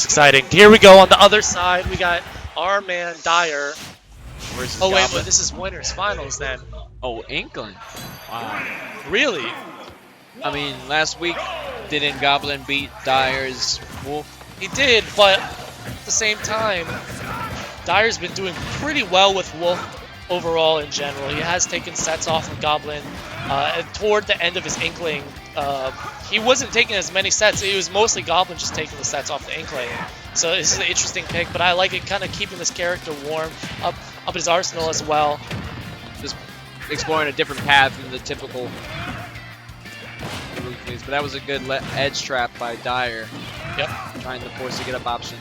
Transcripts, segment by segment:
It's exciting. Here we go on the other side. We got our man Dyer versus wait, Goblin. but this is winners finals then. Oh, Inkling. Wow. Really? I mean, last week, didn't Goblin beat Dyer's Wolf? He did, but at the same time, Dyer's been doing pretty well with Wolf overall in general. He has taken sets off of Goblin. And toward the end of his Inkling, he wasn't taking as many sets. It was mostly Goblin just taking the sets off the Inkling. So this is an interesting pick, but I like it kind of keeping this character warm, up his arsenal as well. Just exploring a different path than the typical. But that was a good edge trap by Dyer. Yep. Trying to force a get up option.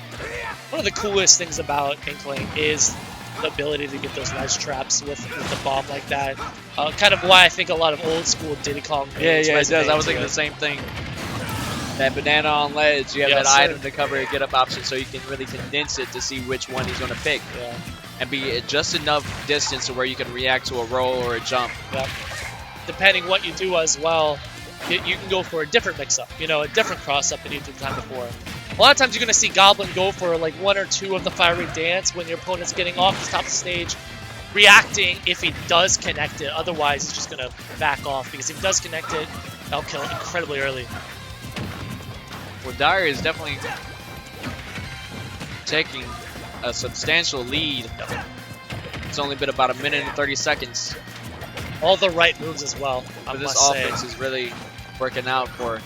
One of the coolest things about Inkling is the ability to get those ledge traps with the bomb like that. Kind of why I think a lot of old school Diddy Kong games it does. I was thinking the same thing. That banana on ledge, you have that item to cover a get up option so you can really condense it to see which one he's going to pick. Yeah. And be at just enough distance to where you can react to a roll or a jump. Yep. Depending what you do as well, you can go for a different mix-up, a different cross-up than you did the time before. A lot of times you're going to see Goblin go for like one or two of the fiery dance when your opponent's getting off the top of the stage, reacting if he does connect it. Otherwise, he's just going to back off, because if he does connect it, that'll kill it incredibly early. Well, Dyer is definitely taking a substantial lead. It's only been about a minute and 30 seconds. All the right moves as well. But this offense is really working out for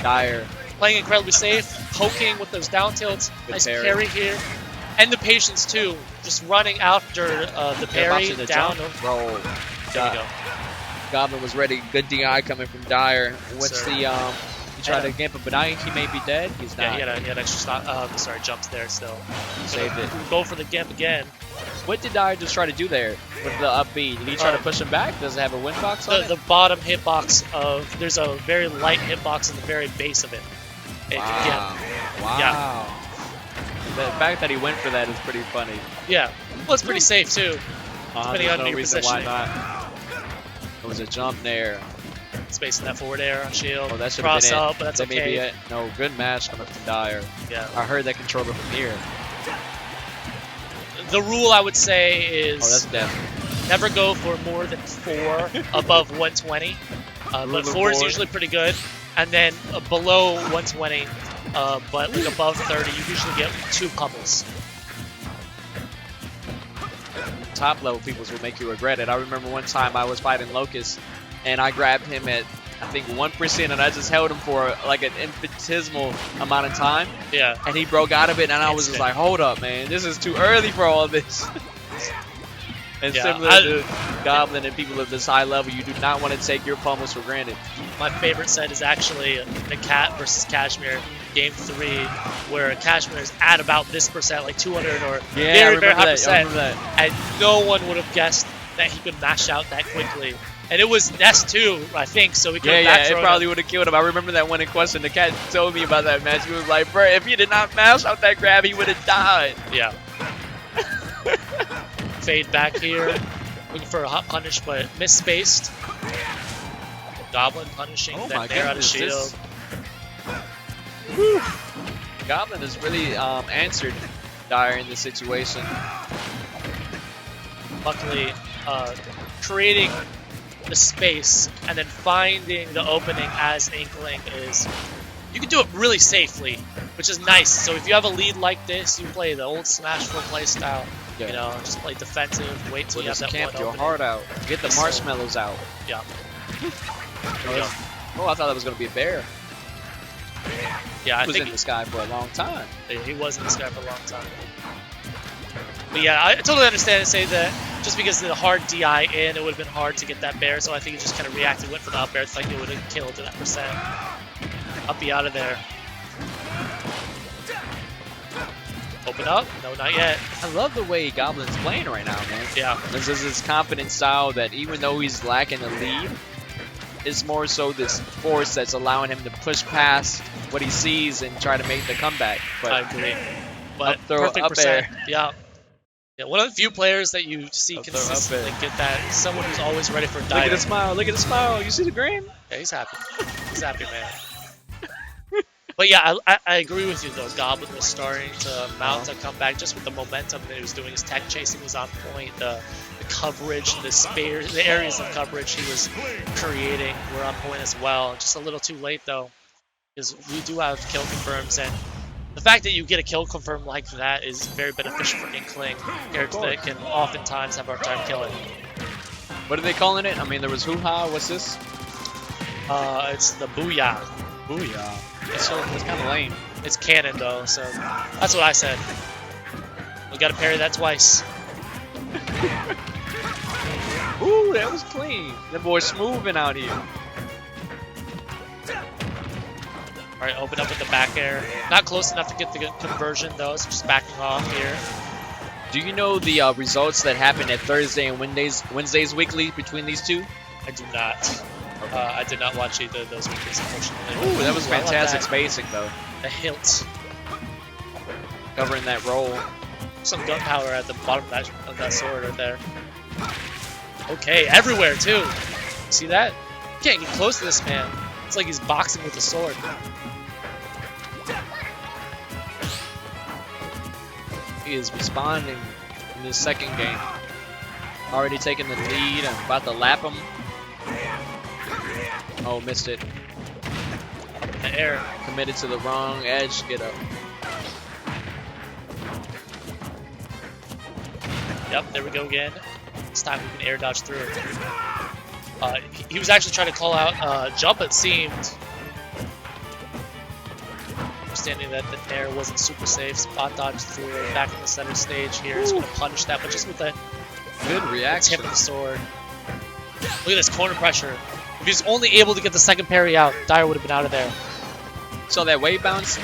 Dyer. Playing incredibly safe, poking with those down tilts. Nice parry here. And the patience too. Just running after the parry down. Roll. There you go. Goblin was ready. Good DI coming from Dyer. What's the he tried to gamp him, but now he may be dead. He's not. Yeah, he had extra jumps there still. Saved it. Go for the gamp again. What did Dyer just try to do there with the up B? Did he try to push him back? Does it have a win box on it? The bottom hitbox there's a very light hitbox in the very base of it. Wow. Yeah. The fact that he went for that is pretty funny. Yeah. Well, it's pretty safe too. Depending on your positioning. Why not? There was a jump there. Spacing that forward air on shield. Oh, that should have been up, but that's okay. May be it. No, good match coming from Dyer. Yeah. I heard that controller from here. The rule I would say is that's definitely. Never go for more than 4 above 120. But 4 is usually pretty good. And then below 120, but like above 30, you usually get 2 pummels. Top level peoples will make you regret it. I remember one time I was fighting Locust, and I grabbed him at I think 1%, and I just held him for like an infinitesimal amount of time. Yeah. And he broke out of it, and I was just like, hold up, man, this is too early for all this. And similar to Goblin and people of this high level, you do not want to take your pummels for granted. My favorite set is actually the Cat versus Kashmir game 3, where Kashmir is at about this percent, like 200 or very high percent, and no one would have guessed that he could mash out that quickly. And it was Nest too, I think, so we could have it probably would have killed him. I remember that one in question. The Cat told me about that match. He was like, bro, if he did not mash out that grab, he would have died. Yeah. Fade back here, looking for a hot punish, but misspaced. Goblin punishing that nair out of shield. Goblin has really answered Dyer in this situation. Luckily, creating the space and then finding the opening as Inkling is, you can do it really safely, which is nice. So if you have a lead like this, you play the old Smash 4 play style. Yeah. You know, just play defensive, wait till you have that camp one your opening. heart out. Get the marshmallows out. Yeah. Oh, I thought that was going to be a bear. Yeah, he was in the sky for a long time. He was in the sky for a long time. But yeah, I totally understand and say that just because of the hard DI in, it would have been hard to get that bear. So I think he just kind of reacted, went for the up bear. It's like it would have killed to that percent. Up be out of there. Open up? No, not yet. I love the way Goblin's playing right now, man. Yeah. This is his confident style that even though he's lacking the lead, it's more so this force that's allowing him to push past what he sees and try to make the comeback. But I agree. But perfect percent. Yeah. Yeah, one of the few players that you see consistently get that is someone who's always ready for a dive. Look at the smile. Look at the smile. You see the grin? Yeah, he's happy. He's happy, man. But yeah, I agree with you though. Goblin was starting to mount a comeback just with the momentum that he was doing. His tech chasing was on point. The coverage, the areas of coverage he was creating were on point as well. Just a little too late though, because we do have kill confirms, and the fact that you get a kill confirm like that is very beneficial for Inkling, character that can oftentimes have a hard time killing. What are they calling it? I mean, there was hoo-ha. What's this? It's the Booyah. Booyah. It's kind of lame. It's canon though, so that's what I said. We gotta parry that twice. Ooh, that was clean. That boy's smoothing out here. Alright, open up with the back air. Not close enough to get the conversion though, so just backing off here. Do you know the results that happen at Thursday and Wednesdays weekly between these two? I do not. I did not watch either of those weeklies, unfortunately. Ooh, that was fantastic spacing though. The hilt. Covering that roll. Some gunpowder at the bottom of that sword right there. Okay, everywhere too. See that? You can't get close to this man. It's like he's boxing with a sword. He is responding in this second game. Already taking the lead. I'm about to lap him. Oh, missed it. The air. Committed to the wrong edge. Get up. Yep, there we go again. This time we can air dodge through. He was actually trying to call out jump, it seemed. Understanding that the air wasn't super safe. Spot dodge through it. Back in the center stage here. He's going to punish that, but just with a good reaction. Tip of the sword. Look at this corner pressure. If he was only able to get the second parry out, Dyer would have been out of there. So that wave bounce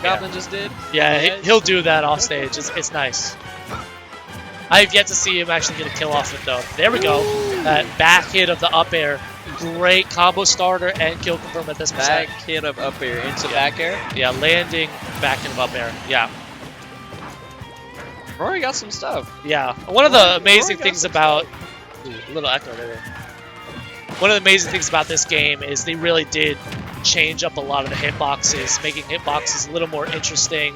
Goblin just did? Yeah, he'll do that off stage. It's nice. I've yet to see him actually get a kill off it though. There we go. That back hit of the up air. Great combo starter and kill confirm at this percent. Back hit of up air into back air? Yeah, landing back hit of up air. Yeah. Rory got some stuff. Yeah. One of the amazing things about... Ooh, a little echo there. One of the amazing things about this game is they really did change up a lot of the hitboxes, making hitboxes a little more interesting,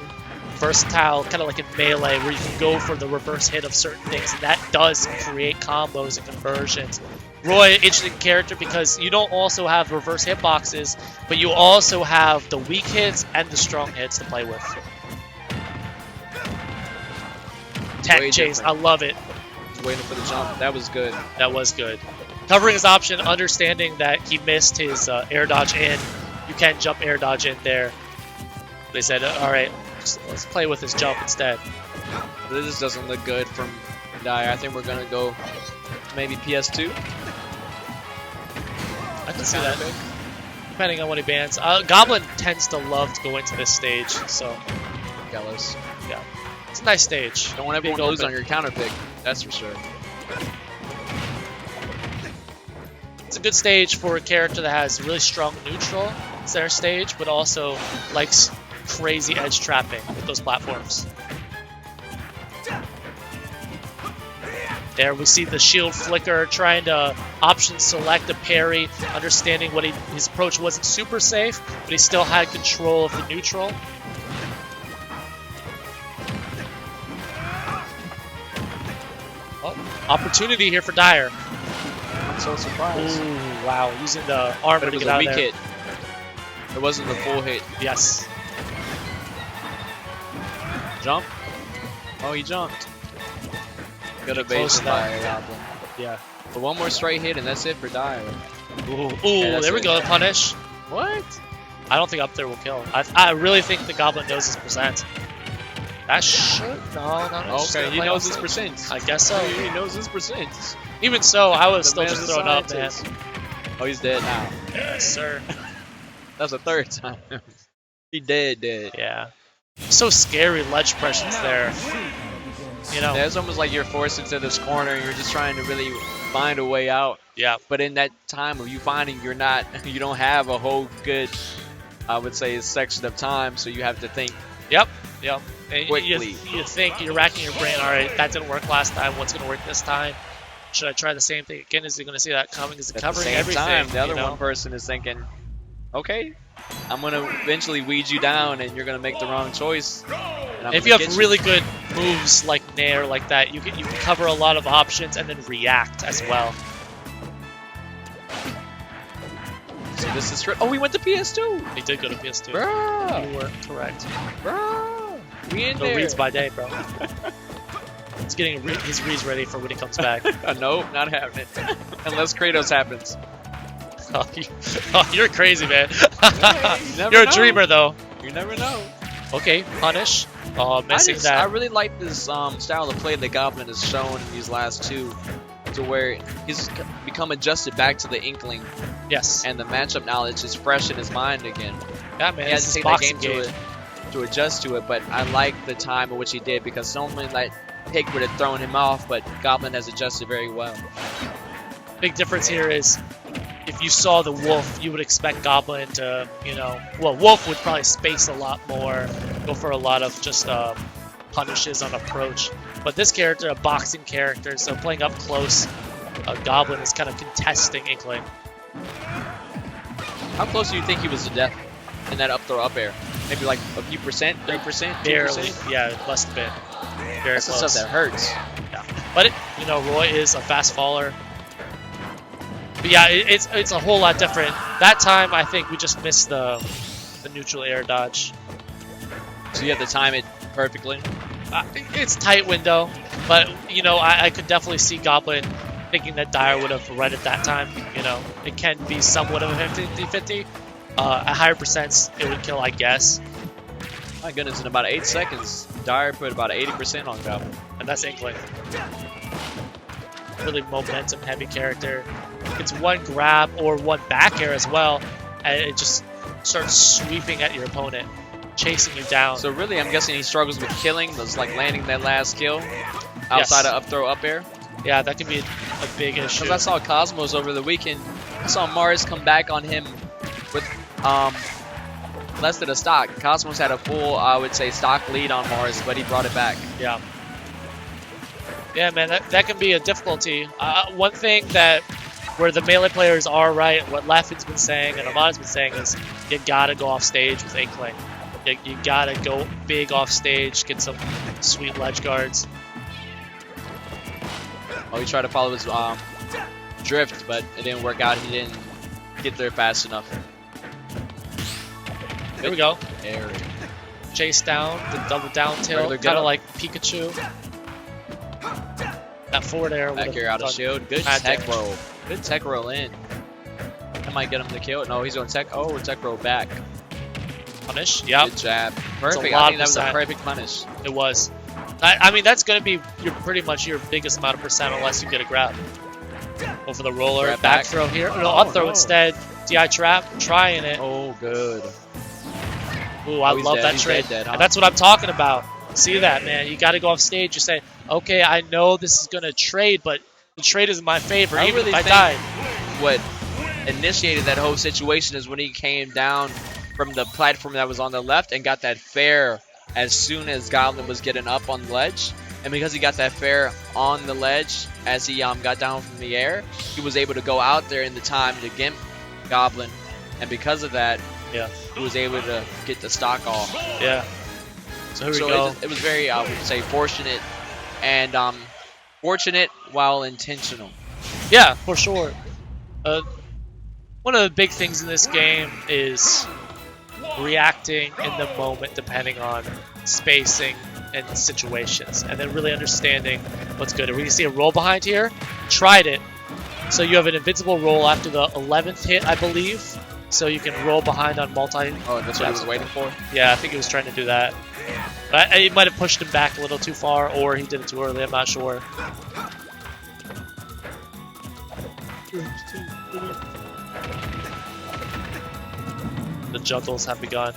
versatile, kind of like in Melee, where you can go for the reverse hit of certain things, and that does create combos and conversions. Roy, interesting character because you don't also have reverse hitboxes, but you also have the weak hits and the strong hits to play with. Tech chase, I love it. Waiting for the jump. That was good. That was good. Covering his option, understanding that he missed his air dodge in. You can jump air dodge in there. They said, all right, let's play with his jump instead. This just doesn't look good from Dyer. I think we're going to go maybe PS2. I can see that, depending on what he bans. Goblin tends to love to go into this stage, so... Gallows. Yeah. It's a nice stage. Don't want everyone to lose on your counter pick, that's for sure. It's a good stage for a character that has really strong neutral center stage, but also likes crazy edge trapping with those platforms. There we see the shield flicker, trying to option select a parry, understanding what his approach wasn't super safe, but he still had control of the neutral. Oh, opportunity here for Dyer. I'm so surprised. Ooh, wow, using the armor to get out of there. Hit. It wasn't the full hit. Yes. Jump. Oh, he jumped. Got a base by Goblin. Yeah. But one more straight hit and that's it for Dyer. Ooh, there we go, punish. What? I don't think up there will kill. I really think the Goblin knows his percent. That should... No. Okay, he knows his percent. I guess so. He knows his percent. Even so, I was still just throwing up, man. Oh, he's dead now. Yes, sir. That's the third time. He dead. Yeah. So scary ledge pressions there. You know. Yeah, it's almost like you're forced into this corner and you're just trying to really find a way out. Yeah. But in that time of you finding you don't have a whole good, I would say, section of time, so you have to think. Yep. Quickly. You think, you're racking your brain, all right, that didn't work last time, what's going to work this time? Should I try the same thing again? Is he going to see that coming? Is it covering everything? At the same time, the other one person is thinking, okay, I'm gonna eventually weed you down, and you're gonna make the wrong choice. If you have really good moves like Nair like that, you can cover a lot of options and then react as well. So this is oh, we went to PS2. He did go to PS2. Bro, You were correct. bro, we in No there. reads by day, bro. He's getting his reads ready for when he comes back. Nope, not happening. Unless Kratos happens. You're crazy, man. never You're a know. dreamer, though. You never know. Okay, punish. Missing that. I really like this style of play that Goblin has shown in these last two, to where he's become adjusted back to the Inkling, Yes. and the matchup knowledge is fresh in his mind again. Yeah, man. He This has is to take that boxing game game. to adjust to it, but I like the time in which he did, because normally like Pick would have thrown him off, but Goblin has adjusted very well. Big difference here is if you saw the Wolf, you would expect Goblin to, well, Wolf would probably space a lot more, go for a lot of just punishes on approach. But this character, a boxing character, so playing up close, Goblin is kind of contesting Inkling. How close do you think he was to death in that up throw up air? Maybe like a few percent, 3%, 2%? Barely, yeah, it must have been. Very That's the close. stuff that hurts. Yeah. But, Roy is a fast faller. But yeah, it's a whole lot different. That time, I think we just missed the neutral air dodge. So you have to time it perfectly. It's tight window, but I could definitely see Goblin thinking that Dire would have read it that time. It can be somewhat of a 50-50. At higher percents, it would kill, I guess. My goodness, in about 8 seconds, Dire put about 80% on Goblin. And that's Inkling. Really momentum heavy character. It's one grab or one back air as well, and it just starts sweeping at your opponent, chasing you down. So really, I'm guessing he struggles with killing, those like landing that last kill outside of up throw up air. Yeah, that can be a big issue. Because I saw Cosmos over the weekend. I saw Mars come back on him with less than a stock. Cosmos had a full, I would say, stock lead on Mars, but he brought it back. Yeah. Yeah, man, that can be a difficulty. One thing that where the melee players are right, what Leffen's been saying and Ahmad's been saying is you gotta go off stage with Inkling. You gotta go big off stage, get some sweet ledge guards. Oh, he tried to follow his drift, but it didn't work out. He didn't get there fast enough. Here we go. Airy. Chase down, the double down tilt, kind of like Pikachu. That forward air. Back air out of shield. Good tech roll. Good tech roll in. That might get him to kill. No, he's going tech. Oh, tech roll back. Punish. Yep. Good jab. Perfect. I think that was a perfect punish. It was. I mean, that's going to be pretty much your biggest amount of percent unless you get a grab. Go for the roller. Grab back back. throw here. No, up throw instead. DI trap. Trying it. Oh, good. Ooh, I love that trade. Dead, huh? And that's what I'm talking about. See that, man? You got to go off stage. You say, okay, I know this is going to trade, but the trade is in my favor, even if I die. What initiated that whole situation is when he came down from the platform that was on the left and got that fair as soon as Goblin was getting up on the ledge. And because he got that fair on the ledge as he got down from the air, he was able to go out there in the time to gimp Goblin. And because of that, he was able to get the stock off. Yeah. So here we go. It was very, I would say, fortunate and fortunate while intentional. Yeah, for sure. One of the big things in this game is reacting in the moment depending on spacing and situations, and then really understanding what's good. We can see a roll behind here. Tried it. So you have an invincible roll after the 11th hit, I believe. So you can roll behind on multi. Oh, that's what he was waiting for? Yeah, I think he was trying to do that. But he might have pushed him back a little too far, or he did it too early. I'm not sure. The juggles have begun.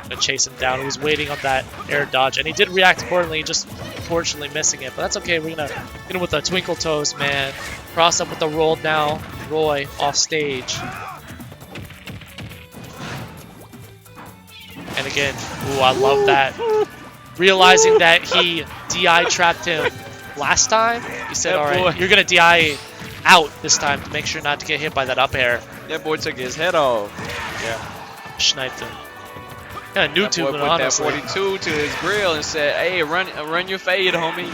Gonna chase him down. He was waiting on that air dodge, and he did react accordingly, just unfortunately missing it. But that's okay. We're gonna get him with a twinkle toes, man. Cross up with the roll now. Roy off stage. And again, ooh, I love that. Realizing that he DI trapped him last time, he said, all right, you're going to DI out this time to make sure not to get hit by that up air. That boy took his head off. Yeah. Sniped him. Kind of new That to boy it, put honestly. that 42 to his grill and said, "Hey, run your fade, homie.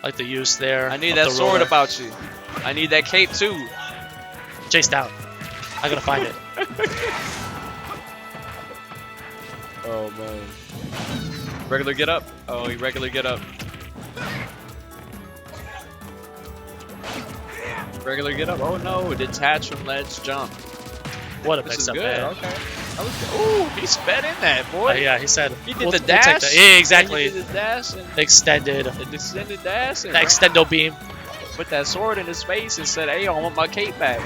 Like the use there. I need of that the sword roller. about you. I need that cape too." Chase down. I gotta find it. Oh man. Regular get up. Oh, he regular get up. Regular get up. Oh no, detach from ledge jump. What a This is mix up, good. man. Okay. That was good. Ooh, he sped in that, boy. Yeah, he said. He did we'll the take dash. that. Yeah, exactly. He did the dash and The extended. the descended dash and The extendo beam. put that sword in his face and said, "Hey, I want my cape back."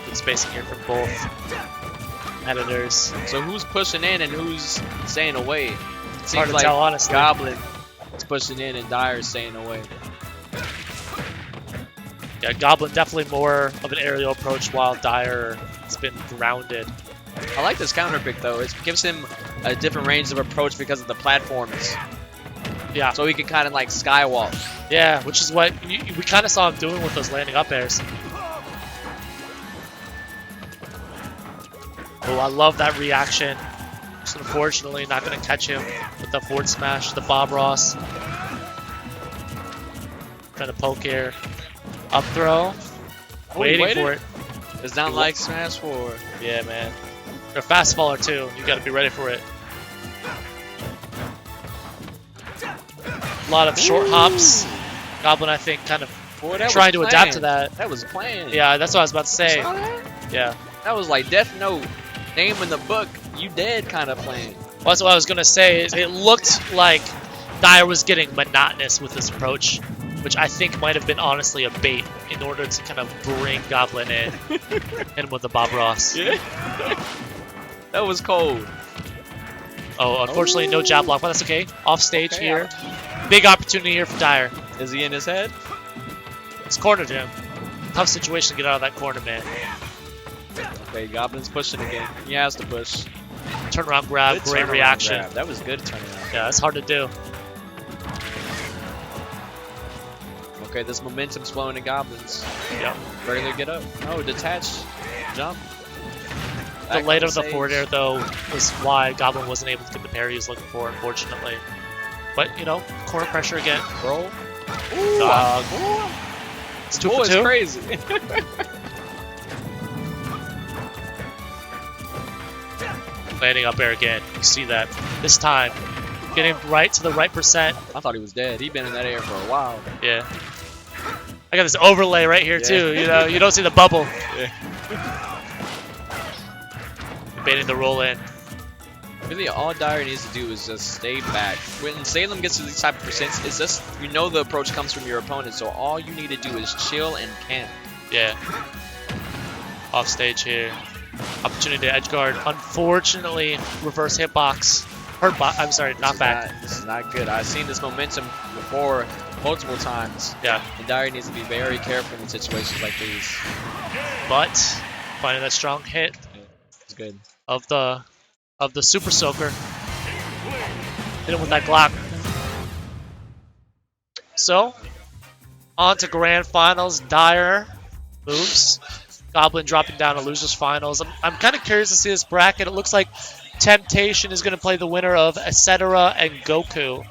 Good spacing here from both editors. So who's pushing in and who's staying away? It's hard Seems to like tell, honestly. Goblin is pushing in and Dire is staying away. Yeah, Goblin definitely more of an aerial approach, while Dire has been grounded. I like this counter pick though. It gives him a different range of approach because of the platforms. Yeah, So he can kind of like skywalk. yeah, which is what we kind of saw him doing with those landing up airs. Oh, I love that reaction. Just unfortunately not going to catch him with the forward smash, the Bob Ross. Trying to poke here. Up throw. Oh, Waiting for it. It's not like Smash 4. Yeah, man. They're fast faller too. You got to be ready for it. A lot of short hops. Goblin, I think, kind of Boy, that trying was to adapt planned. to that. That was planned. Yeah, that's what I was about to say. Saw that? Yeah. That was like Death Note. Name in the book, you dead kind of playing. Well, that's what I was going to say. Is it looked like Dire was getting monotonous with this approach, which I think might have been honestly a bait in order to kind of bring Goblin in. Hit him with the Bob Ross. Yeah. That was cold. Oh, unfortunately, no jab block, but that's okay. Off stage Okay, here. Big opportunity here for Dire. Is he in his head? It's cornered him. Tough situation to get out of that corner, man. Okay, Goblin's pushing again. He has to push. Turnaround grab, Good great turnaround reaction. grab. That was good turnaround. Yeah, that's hard to do. Okay, this momentum's flowing to Goblins. Yeah. Regular get up. Oh, detach. Jump. The Back late on of the stage. forward air, though, was why Goblin wasn't able to get the parry he was looking for, unfortunately. But, you know, corner pressure again. Roll. Ooh, Dog. ooh. It's 2 Boy, for it's 2. crazy. Landing up air again. You see that. This time, getting right to the right percent. I thought he was dead. He'd been in that air for a while. Yeah. I got this overlay right here, too. You know, you don't see the bubble. Yeah. Baiting the roll in. Really, all Dire needs to do is just stay back. When Salem gets to these type of percents, it's just, you know the approach comes from your opponent, so all you need to do is chill and camp. Yeah. Off stage here. Opportunity to edge guard. Unfortunately, reverse hitbox. I'm sorry, not back. This is not good. I've seen this momentum before multiple times. Yeah. And Dire needs to be very careful in situations like these. But finding that strong hit It's good. of the Super Soaker. Hit him with that Glock. So, on to Grand Finals. Dire moves. Goblin dropping down to Losers Finals. I'm kind of curious to see this bracket. It looks like Temptation is going to play the winner of Etc. and Goku.